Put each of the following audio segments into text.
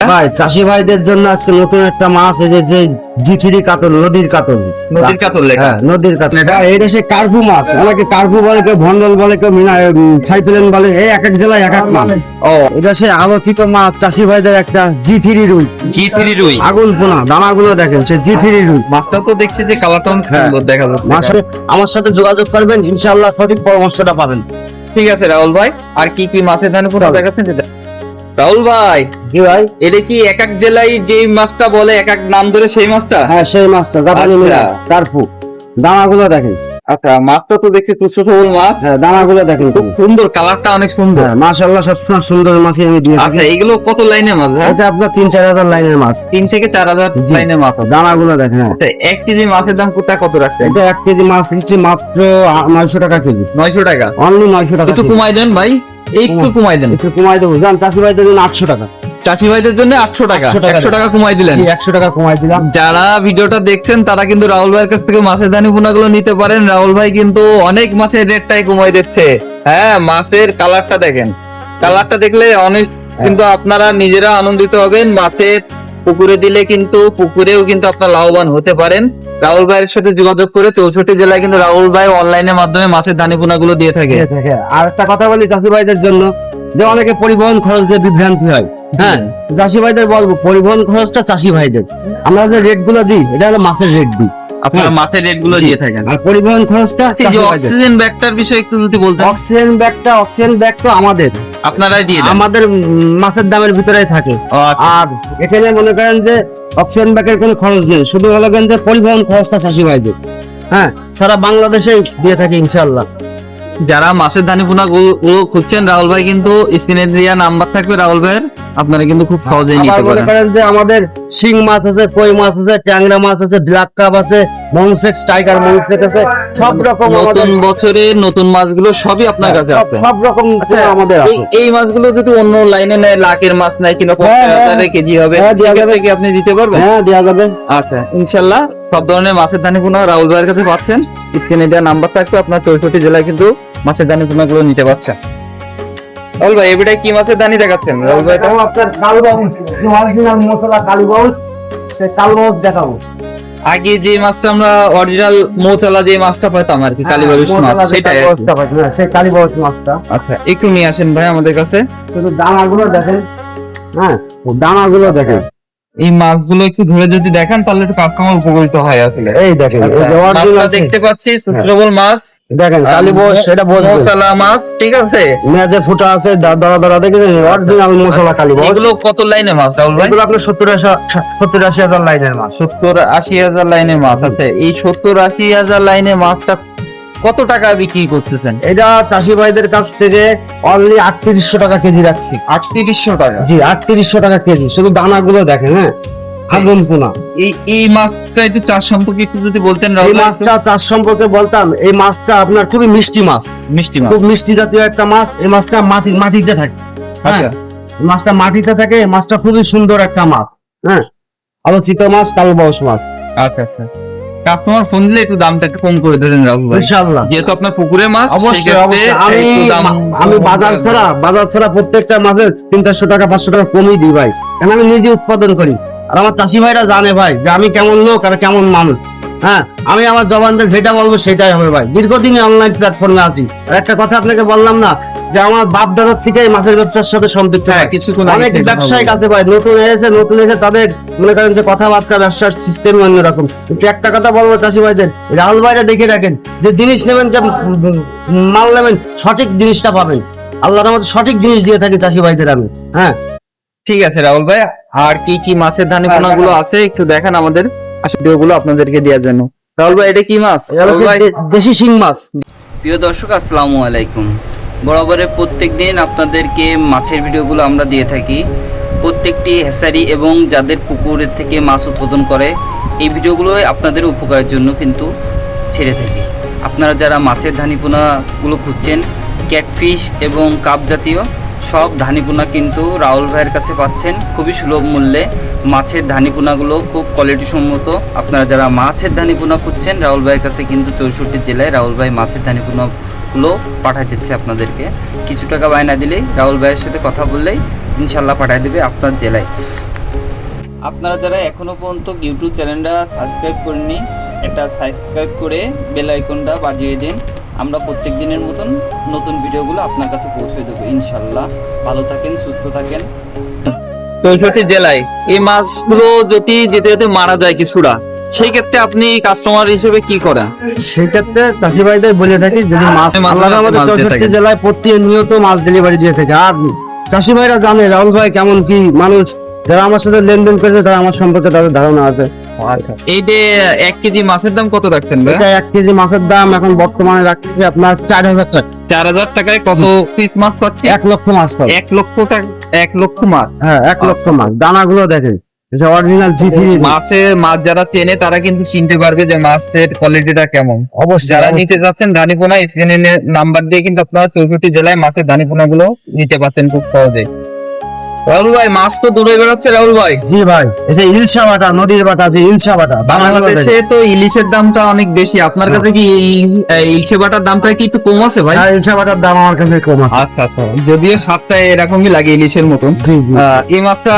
ভাই চাষি ভাইদের জন্য আজকে নতুন একটা মাছ, এই যে জিচিরি কাতল, নদীর কাতল। নদীর কাতল লেখা। হ্যাঁ, নদীর কাতল। এটা সে কার্পু মাছ, অনেকে কার্পু বলে, কেউ ভন্ডল বলে, কেউ সাইফেলেন বলে, এই এক এক জেলায় এক এক নাম। ও এটা সে আলোচিত মাছ, চাষি ভাইদের একটা জি3 রুই। জি3 রুই, আগুন পোনা, দানাগুলো দেখেন, সে জি3 রুই মাছটা তো দেখছি যে কালারটা অনেক সুন্দর দেখা যাচ্ছে। মাছের আমার সাথে যোগাযোগ করবেন, ইনশাআল্লাহ সঠিক পরামর্শটা পাবেন। ঠিক আছে রাহুল ভাই, আর কি কি মাছের দানে পুরো দেখাচ্ছেন যেটা। রাহুল ভাই, কি ভাই? এটা কি এক এক জেলায় যে মাছটা বলে এক এক নাম ধরে সেই মাছটা? হ্যাঁ, সেই মাছটা জাপানি আচ্ছা। কার্পু। দানাগুলো দেখেন। আচ্ছা, মাছটা তো দেখছি সুস্থ সবল মাছ। হ্যাঁ, দানাগুলো দেখেন, খুব সুন্দর, কালারটা অনেক সুন্দর। হ্যাঁ, মাশাআল্লাহ সবসময় সুন্দর মাছই আমি দিয়ে থাকি। আচ্ছা, এগুলো কত লাইনে মাছ? হ্যাঁ, এটা আপনার 3-4 হাজার লাইনের মাছ। 3 থেকে 4 হাজার জি। লাইনে মাছ আছে। দানাগুলো দেখেন। হ্যাঁ। আচ্ছা, 1 কেজি মাছের দাম কত রাখছেন? এটা 1 কেজি মাছ দিচ্ছি মাত্র 900 টাকা কেজি। 900 টাকা। অনলি 900 টাকা একটু কেজি। কমাই দেন ভাই, একটু কমাই দেন। একটু কমাই দেবো, জান চাষি ভাইদের জন্য 800 টাকা। চাষি ভাইদের জন্য 800 টাকা, 800 টাকা 100 টাকা কমাই দিলেন। 100 টাকা কমাই দিলাম। যারা ভিডিওটা দেখছেন তারা কিন্তু রাহুল ভাইয়ের কাছ থেকে মাছের দানি পোনাগুলো নিতে পারেন। রাহুল ভাই কিন্তু অনেক মাছের রেটটাই কমাই দিচ্ছে। হ্যাঁ, মাছের কালারটা দেখেন, কালারটা দেখলে অনেক কিন্তু আপনারা নিজেরা আনন্দিত হবেন। মাছের পুকুরে দিলে কিন্তু পুকুরেও কিন্তু আপনারা লাভবান হতে পারেন। রাহুল ভাইয়ের সাথে যোগাযোগ করে 64 জেলায় কিন্তু রাহুল ভাই অনলাইনের মাধ্যমে মাছের দানি পোনাগুলো দিয়ে থাকে। আর একটা কথা বলি চাষি ভাইদের জন্য, যে অনেকে পরিবহন খরচ দিয়ে বিভ্রান্তি হয়। হ্যাঁ, চাষি ভাইদের বলবো, পরিবহন খরচটা চাষি ভাইদের। আমরা যে রেট গুলো দিই, এটা হলো মাছের রেট দিই, আপনারা মাছের রেট গুলো দিয়ে থাকেন। আর পরিবহন খরচটা এই যে অক্সিজেন ব্যাগটার বিষয়ে একটু যদি বলতেন। অক্সিজেন ব্যাগ তো আমাদের, আপনারাই দিয়ে দেন। আমাদের মাছের দামের ভিতরেই থাকে। ও, আচ্ছা। আর এখানে মনে করেন যে অক্সিজেন ব্যাগের কোনো খরচ নেই, শুধু হলো যে পরিবহন খরচটা চাষি ভাইদের। হ্যাঁ, সারা বাংলাদেশে দিয়ে থাকে ইনশাআল্লাহ। যারা মাছের দানি পোনা গুলো খুঁজছেন, রাহুল ভাই কিন্তু স্ক্রিনে দেওয়া নাম্বার থাকবে রাহুল ভাইয়ের, আপনারা কিন্তু খুব সহজেই আবার নিতে মনে পারেন। করেন যে আমাদের শিং মাছ আছে, কই মাছ আছে, ট্যাংরা মাছ আছে, ব্ল্যাক কাপ আছে, মনসেক্স, টাইগার মনসেক্স আছে, সব রকম আমাদের, নতুন বছরে নতুন মাছগুলো সবই আপনার কাছে আছে। সব রকম আচ্ছা, আমাদের আছে। এই মাছগুলো যদি অন্য লাইনে নেয়, লাখের মাছ নাই কিনা, হ্যাঁ, 50,000 কেজি হবে, হ্যাঁ, দেয়া যাবে। সেক্ষেত্রে কি আপনি দিতে পারবেন? হ্যাঁ, দেওয়া যাবে। আচ্ছা, ইনশাল্লাহ সব ধরনের মাছের দানি পোনা রাহুল ভাইয়ের কাছে পাচ্ছেন। স্ক্রিনে দেওয়া নাম্বার থাকবে, আপনার 64 জেলায় কিন্তু মাছের দানি পোনা গুলো নিতে পারছেন। রাহুল ভাই, এবারে কি মাছের দানি দেখাচ্ছেন রাহুল ভাই? এটাও আপনার কালবাউস, অরিজিনাল মশলা কালবাউস, সেই কালবাউস দেখাবো। আগে যে মাছটা আমরা অরিজিনাল মৌচালা যে মাছটা পাইতাম আর কি, কালীবাউস মাছ, সেটাই আর কি। সেই কালীবাউস মাছটা। আচ্ছা, একটু নিয়ে আসেন ভাই আমাদের কাছে। শুধু দানাগুলো দেখেন। হ্যাঁ, দানাগুলো দেখেন। এই মাছগুলো একটু ধরে যদি দেখান তাহলে একটু কাস্টমার উপকৃত হয় আসলে। এই দেখেন, এই যে আচ্ছা, original মাছটা আছে। দেখতে পাচ্ছি সুসবল মাছ, দেখেন কালীবাউস, সেটা বলবো। মৌচালা মাছ, ঠিক আছে। মেজে ফুটা আছে, দরা দরা দেখেছেন, অরিজিনাল মশলা কালীবাউস। এগুলো কত লাইনে মাছ রাহুল ভাই? এগুলো আপনার 70-80 হাজার লাইনের মাছ। 70-80 হাজার লাইনে মাছ আছে। এই 70-80 হাজার লাইনে মাছটা কত টাকা বিক্রি করতেছেন? এটা চাষি ভাইদের কাছ থেকে অনলি 3800 টাকা কেজি রাখছি। 3800 টাকা। জি, 3800 টাকা কেজি। শুধু দানাগুলো দেখেন। হ্যাঁ, আগুন পোনা। এই মাছটা একটু চাষ সম্পর্কে একটু যদি বলতেন এই রাহুল ভাই। মাছটা চাষ সম্পর্কে বলতাম, এই মাছটা আপনার খুবই মিষ্টি মাছ, মিষ্টি মাছ। খুব মিষ্টি জাতীয় একটা মাছ। এই মাছটা মাটিতে থাকে। হ্যাঁ, আচ্ছা, এই মাছটা মাটিতে থাকে। এই মাছটা খুবই সুন্দর একটা মাছ। হ্যাঁ, আলোচিত মাছ কালবাউস মাছ। আচ্ছা, আচ্ছা। কাস্টমার ফোন দিলে একটু দামটা একটু কম করে দেবেন রাহুল ভাই, ইনশাআল্লাহ। যেহেতু আপনার পুকুরে মাছ। অবশ্যই, সেক্ষেত্রে অবশ্যই। একটু দাম আমি বাজার ছাড়া প্রত্যেকটা মাছে 300-400 টাকা 500 টাকা কমই দিই ভাই, কারণ আমি নিজে উৎপাদন করি। আর আমার চাষি ভাইরা জানে ভাই যে আমি কেমন লোক আর কেমন মানুষ। হ্যাঁ, আমি আমার জবানদের যেটা বলবো সেটাই হবে ভাই। দীর্ঘদিন অনলাইন প্ল্যাটফর্মে আছি। আর একটা কথা আপনাকে বললাম না, যে আমার বাপ দাদার থেকে এই মাছের ব্যবসার সাথে সম্পৃক্ত। হ্যাঁ, কিছুক্ষণ আগে অনেক থেকে ব্যবসায়িক কথা আছে ভাই, নতুন এসে তাদের মনে করেন যে কথাবার্তা, ব্যবসার সিস্টেম অন্যরকম। কিন্তু একটা কথা বলবো চাষি ভাইদের, রাহুল ভাইরা দেখে রাখেন, যে জিনিস নেবেন, যে মাল নেবেন, সঠিক জিনিসটা পাবেন। আল্লাহর রহমতে সঠিক জিনিস দিয়ে থাকি চাষি ভাইদের আমি। হ্যাঁ, ঠিক আছে রাহুল ভাই, আর কি কি মাছের দানি পোনা গুলো আছে একটু দেখান আমাদের, আসলে ওগুলো আপনাদেরকে দেওয়ার জন্য। রাহুল ভাই, এটা কি মাছ? রাহুল ভাই, দেশি শিং মাছ। প্রিয় দর্শক, আসসালামু আলাইকুম। বরাবরের প্রত্যেক দিন আপনাদেরকে মাছের ভিডিওগুলো আমরা দিয়ে থাকি। প্রত্যেকটি হ্যাচারি এবং যাদের পুকুরের থেকে মাছ উৎপাদন করে, এই ভিডিওগুলো আপনাদের উপকারের জন্য কিন্তু ছেড়ে থাকি। আপনারা যারা মাছের ধানিপোনাগুলো খুঁজছেন, ক্যাটফিশ এবং কাপ জাতীয় সব ধানিপোনা কিন্তু রাহুল ভাইয়ের কাছে পাচ্ছেন খুবই সুলভ মূল্যে। মাছের ধানিপোনাগুলো খুব কোয়ালিটি সম্মত। আপনারা যারা মাছের ধানিপোনা খুঁজছেন, রাহুল ভাইয়ের কাছে কিন্তু 64 জেলায় রাহুল ভাই মাছের ধানিপোনাগুলো পাঠাই দিচ্ছে আপনাদেরকে। কিছু টাকা বায়না দিলেই রাহুল ভাইয়ের সাথে কথা বললেই ইনশাল্লাহ পাঠিয়ে দেবে আপনার জেলায়। আপনারা যারা এখনো পর্যন্ত ইউটিউব চ্যানেলটা সাবস্ক্রাইব করেননি, এটা সাবস্ক্রাইব করে বেল আইকনটা বাজিয়ে দিন। আমরা প্রত্যেক দিনের মতন নতুন ভিডিওগুলো আপনার কাছে পৌঁছে দেবো ইনশাল্লাহ। ভালো থাকেন, সুস্থ থাকেন। 64 জেলায় এই মাছগুলো যদি যেতে যেতে মারা যায় কিছুটা, সেই ক্ষেত্রে আপনি কাস্টমার হিসেবে কি করেন? সেক্ষেত্রে চাষি ভাইদের বলে থাকি যদি মাছ মাছ আল্লাহর রহমতে মাছ দিয়ে 64 থাকেন। জেলায় প্রতিনিয়ত মাছ ডেলিভারি দিয়ে থাকে। আর চাষি ভাইরা জানে রাহুল ভাই কেমন কি মানুষ, যারা আমার সাথে লেনদেন করেছে তারা আমার সম্পর্কে তাদের ধারণা আছে। আচ্ছা, এই যে 1 কেজি মাছের দাম কত রাখছেন ভাই? এটা 1 কেজি মাছের দাম এখন বর্তমানে রাখছি আপনার 4000 টাকা। 4000 টাকায় কত পিস মাছ পাচ্ছি? 1 লক্ষ মাছ পাবে। 1 লক্ষ টাকা, 1 লক্ষ মাছ। হ্যাঁ 1 লক্ষ মাছ। দানাগুলো দেখেন, এটা অরিজিনাল জিপি। মাছ যারা চেনে তারা কিন্তু চিনতে পারবে যে মাছের কোয়ালিটিটা কেমন। অবশ্যই যারা অবশ্যই। নিতে যাচ্ছেন দানিপোনা স্ক্রিনে নাম্বার দিয়ে কিন্তু আপনারা 64 জেলায় মাছের দানিপোনা গুলো নিতে পারছেন খুব সহজে। রাহুল ভাই, মাছ তো দূরে বেরোচ্ছে রাহুল ভাই। জি ভাই, এটা ইলশা বাটা, নদীর বাটা, যে ইলশা বাটা বাংলাদেশে তো ইলিশের দামটা অনেক বেশি, আপনার কাছে কি ইলিশে বাটার দামটা কি একটু কম আছে ভাই? হ্যাঁ, ইলশা বাটার দাম আমার কাছে কম আছে। আচ্ছা আচ্ছা, যদিও স্বাদটা এরকমই লাগে ইলিশের মতন। জি জি। এই মাছটা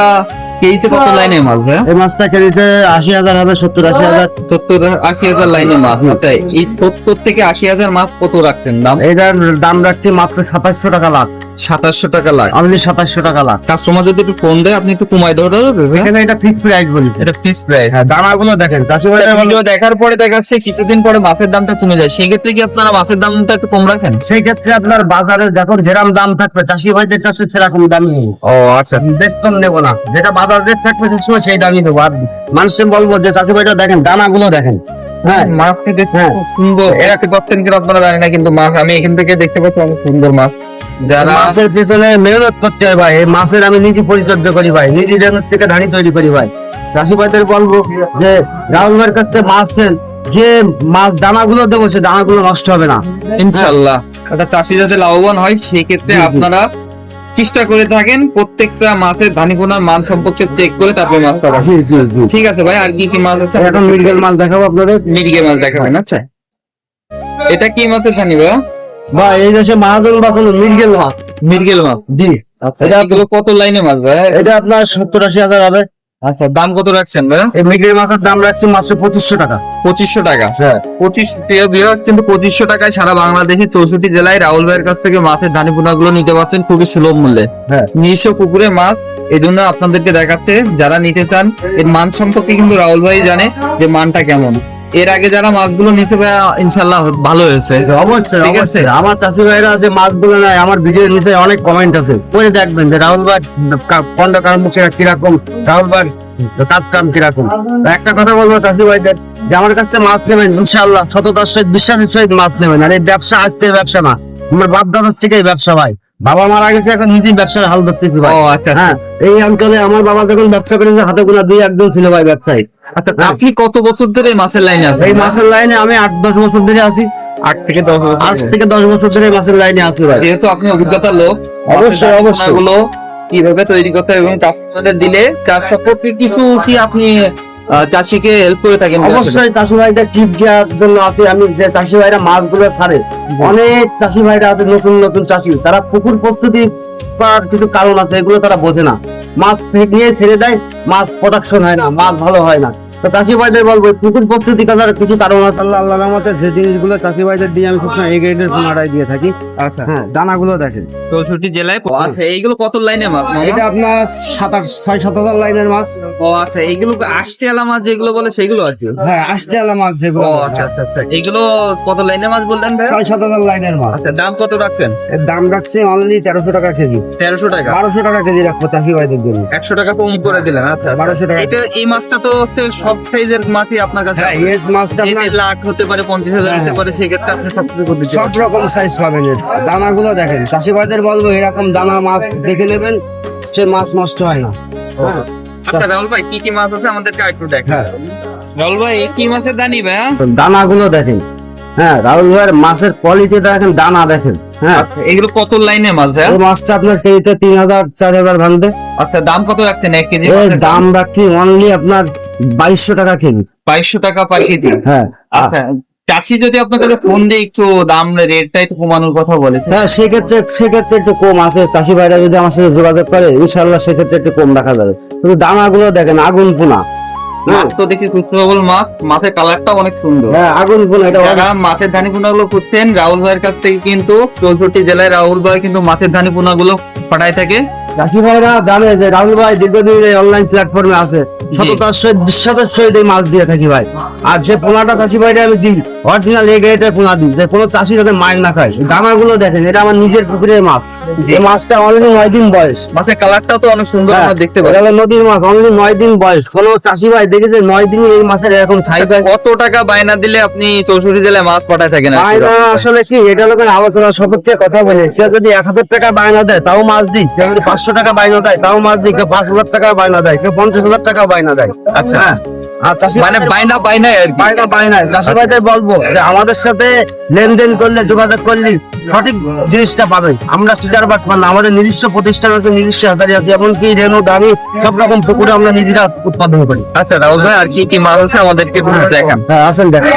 কেজিতে কত লাইনে মাছ ভাই? এই মাছটা কেজিতে 80,000 হবে, 70-80,000। 70-80 লাইনে মাছ। আচ্ছা, এই 70 থেকে 80 মাছ কত রাখতেন দাম? এটার দাম রাখছি মাত্র 2700 টাকা লাখ। 2700 টাকা লাখ। অনলি 2700 টাকা লাখ। কাস্টমার যদি একটু ফোন দেয় আপনি একটু কমাই দেওয়া যাবে ভাই? এখানে এটা ফিক্স প্রাইস বলেছে। এটা ফিক্সড প্রাইস। হ্যাঁ, দানাগুলো দেখেন চাষি ভাইরা ভিডিও দেখার পরে দেখাচ্ছে কিছুদিন পরে মাছের দামটা কমে যায়, সেই ক্ষেত্রে কি আপনারা মাছের দামটা একটু কম রাখেন? সেই ক্ষেত্রে আপনার বাজারে যখন যেরকম দাম থাকবে চাষি ভাইদের কাছে সেরকম দামই নেই। ও আচ্ছা। বেতন নেবো না, যেটা বাজার রেট থাকবে সবসময় সেই দামই নেবো। আর মানুষকে বলবো যে চাষি ভাইটা দেখেন দানাগুলো দেখেন। হ্যাঁ মাছ থেকে হ্যাঁ। খুব সুন্দর এরাতে পাচ্ছেন কিনা আপনারা জানি না, কিন্তু মাছ আমি এখান থেকে দেখতে পাচ্ছি অনেক সুন্দর মাছ। যারা মাছের পিছনে মেহনত করতে হয় ভাই। এই মাছের আমি নিজে পরিচর্যা করি ভাই, নিজে জেনের থেকে ধানি তৈরি করি ভাই। চাষি ভাইদের বলবো যে রাহুল ভাইয়ের কাছ থেকে মাছ নেন, যে মাছ দানাগুলো দেবো সে দানাগুলো নষ্ট হবে না। ইনশাআল্লাহ একটা চাষি যাতে লাভবান হয় সেই ক্ষেত্রে জি, জি। আপনারা চেষ্টা করে থাকেন প্রত্যেকটা মাছের ধানিপোনার মান সম্পর্কে চেক করে তারপরে মাছ পাবেন। জি জি জি। ঠিক আছে ভাই, আর কি কি মাছ আছে? এখন মিডল মাছ দেখাবো আপনাদের। মির্গে মাছ দেখাবেন। আচ্ছা, এটা কি মাছের ধানি ভাই? ভাই এই দেশে মাহাজন বা কোনো মিডল মাছ। মির্গেল মাছ। জি। এটা এগুলো কত লাইনে মাছ ভাই? এটা আপনার 70-80,000 হবে। আচ্ছা, দাম কত রাখছেন ভাই? এই মিডল মাছের দাম রাখছি মাত্র 2500 টাকা। 2500 টাকা। হ্যাঁ 25 কিন্তু 2500 টাকায় সারা বাংলাদেশে 64 জেলায় রাহুল ভাইয়ের কাছ থেকে মাছের ধানিপোনা গুলো নিতে পারছেন খুবই সুলভ মূল্যে। হ্যাঁ। নিজস্ব পুকুরে মাছ, এই জন্য আপনাদেরকে দেখাচ্ছে যারা নিতে চান এর মান সম্পর্কে কিন্তু রাহুল ভাই জানে যে মানটা কেমন। এর আগে যারা মাছগুলো নিতে পারে ইনশাল্লাহ ভালো হয়েছে। অবশ্যই ঠিক আছে। অবশ্যই। আমার চাষি ভাইরা যে মাছগুলো নেয় আমার ভিডিওর নিচে অনেক কমেন্ট আছে, পরে দেখবেন যে রাহুল ভাই কোনটা কার মুখে কিরকম, রাহুল ভাই কাজ কাম কিরকম। তো একটা কথা বলবো চাষি ভাইদের যে আমার কাছে মাছ নেবেন ইনশাআল্লাহ সততার সহিত বিশ্বাসের সহিত মাছ নেবেন। আর এই ব্যবসা আজকে ব্যবসা না, আমার বাপ দাদার থেকে এই ব্যবসা ভাই। বাবা মারা গেছে, এখন নিজেই ব্যবসার হাল ধরতেছি ভাই। ও আচ্ছা। হ্যাঁ, এই অঞ্চলে আমার বাবা যখন ব্যবসা করেছে হাতে গোনা 2-1 ছিল ভাই ব্যবসায়ী। আচ্ছা, আপনি কত বছর ধরে এই মাছের লাইনে আছেন? এই মাছের লাইনে আমি 8-10 বছর ধরে আছি। 8 থেকে 10 বছর। 8 থেকে 10 বছর ধরে এই মাছের লাইনে আছি ভাই। যেহেতু আপনি অভিজ্ঞতা লোক, অবশ্যই, অবশ্যই। গুলো কিভাবে তৈরি করতে হবে এবং কাস্টমারদের দিলে চাষ সম্পর্কে কিছু কি আপনি চাষিকে হেল্প করে থাকেন? অবশ্যই চাষি ভাইদের টিপ দেওয়ার জন্য আছে। আমি যে চাষি ভাইরা মাছগুলো ছাড়ে, অনেক চাষি ভাইরা আছে নতুন নতুন চাষি, তারা পুকুর পদ্ধতি করার কিছু কারণ আছে, এগুলো তারা বোঝে না। মাছ নিয়ে ছেড়ে দেয়, মাছ প্রোডাকশন হয় না, মাছ ভালো হয় না। তো চাষি ভাইদের বলবো পুকুর পদ্ধতি করার কিছু কারণ আছে। আল্লাহ রহমতে যে জিনিসগুলো চাষি ভাইদের দিয়ে আমি সবসময় এই গ্রেডের পোনাটাই দিয়ে থাকি। আচ্ছা, হ্যাঁ, দানাগুলো দেখেন। 64 জেলায়। আচ্ছা, এইগুলো কত লাইনে মাছ মামা? এটা আপনার 6-7 লাইনের মাছ। ও আচ্ছা, এইগুলো আষ্টে আলা মাছ যেগুলো বলে সেগুলো আর কি? হ্যাঁ, আসতে আলা মাছ যেগুলো। ও আচ্ছা আচ্ছা আচ্ছা, এইগুলো কত লাইনে মাছ বললেন ভাই? 6-7 লাইনের মাছ। আচ্ছা, দাম কত রাখছেন? এর দাম রাখছি অনলি 1300 টাকা কেজি। 1300 টাকা। 1200 টাকা কেজি রাখবো চাষি ভাইদের জন্য। 100 টাকা কম করে দিলেন। আচ্ছা, 1200 টাকা। এটা এই মাছটা তো হচ্ছে সব সাইজের মাছই আপনার কাছে হ্যাঁ, আছে। এস মাছটা আপনার এতে লাখ হতে পারে, 50,000 হতে হ্যাঁ। পারে, সেই ক্ষেত্রে আপনি সবকিছু করে দিতে সব পারবেন। রকম সাইজ পাবেন। এর দানাগুলো দেখেন, চাষি ভাইদের বলবো এরকম দানা মাছ দেখে নেবেন, সে মাছ নষ্ট হয় না। হ্যাঁ। আচ্ছা রাহুল ভাই, কি কি মাছ আছে আমাদেরকে একটু দেখান। হ্যাঁ। রাহুল ভাই, এই কি মাছের দানি ভাই? দানাগুলো দেখেন। হ্যাঁ, রাহুল ভাইয়ের মাছের কোয়ালিটি দেখেন, দানা দেখেন। হ্যাঁ, আচ্ছা, এগুলো কত লাইনে মাছ ভাই? এই মাছটা আপনার কেজিতে 3000-4000 ভাঙবে। আচ্ছা, দাম কত রাখছেন 1 কেজি? এর দাম রাখছি অনলি আপনার 2200 টাকা কেজি। 2200 টাকা পার কেজি। হ্যাঁ, আচ্ছা, চাষি যদি আপনাকে ফোন দিয়ে একটু দাম রেটটা একটু কমানোর কথা বলে, হ্যাঁ, সেক্ষেত্রে একটু কম আছে। চাষি ভাইরা যদি আমার সাথে যোগাযোগ করে ইনশাল্লাহ সেক্ষেত্রে একটু কম রাখা যাবে। কিন্তু দানাগুলো দেখেন আগুন পোনা। মাছ তো দেখি সুস্থ সবল মাছ, মাছের কালারটা অনেক সুন্দর। হ্যাঁ, আগুন পোনা। এটা যারা মাছের ধানি পোনা গুলো খুঁজছেন রাহুল ভাইয়ের কাছ থেকে কিন্তু 64 জেলায় রাহুল ভাই কিন্তু মাছের ধানি পোনা গুলো পাঠায় থাকে। চাষি ভাইরা জানে যে রাহুল ভাই দীর্ঘদিন এই অনলাইন প্ল্যাটফর্মে আছে, সততার সহিত বিশ্বাসের সহিত এই মাছ দিয়ে থাকি ভাই। আর যে পোনাটা চাষি ভাইরা আমি দিই অরিজিনাল এই গ্রেডের পোনা দিই, যে কোনো চাষি যাতে মার না খায়। দানাগুলো দেখেন, এটা আমার নিজের পুকুরের মাছ। এই মাছটা অলরেডি 9 দিন বয়স। মাছের কালারটাও তো অনেক সুন্দর আমরা দেখতে পাই। এটা হলো নদীর মাছ, অলরেডি 9 দিন বয়স। কোন চাষি ভাই দেখেছে 9 দিনে এই মাছের এরকম সাইজ হয়? কত টাকা বায়না দিলে আপনি 64 জেলায় মাছ পাঠায় থাকেন? বায়না আসলে কি, এটা লোকের আলোচনা সাপেক্ষে কথা বলে। কেউ যদি 1000 টাকা বায়না দেয় তাও মাছ দিই, কেউ যদি 500 টাকা বায়না দেয় তাও মাছ দিই, কেউ 5000 টাকা বায়না দেয়, কেউ 50,000 টাকা বায়না দেয়। আচ্ছা, হ্যাঁ, আর চাষি মানে বাইনাই আর কি। বায়নায় চাষি ভাইদের বলবো যে আমাদের সাথে লেনদেন করলে, যোগাযোগ করলে সঠিক জিনিসটা পাবে। আমরা সিটার বাট পান না, আমাদের নিজস্ব প্রতিষ্ঠান আছে, নিজস্ব হাতারি আছে, এমনকি রেনু দামি সব রকম পুকুরে আমরা নিজেরা উৎপাদন করি। আচ্ছা রাহুল ভাই, আর কি কি মাছ আছে আমাদেরকে একটু দেখান। হ্যাঁ, আসেন দেখেন।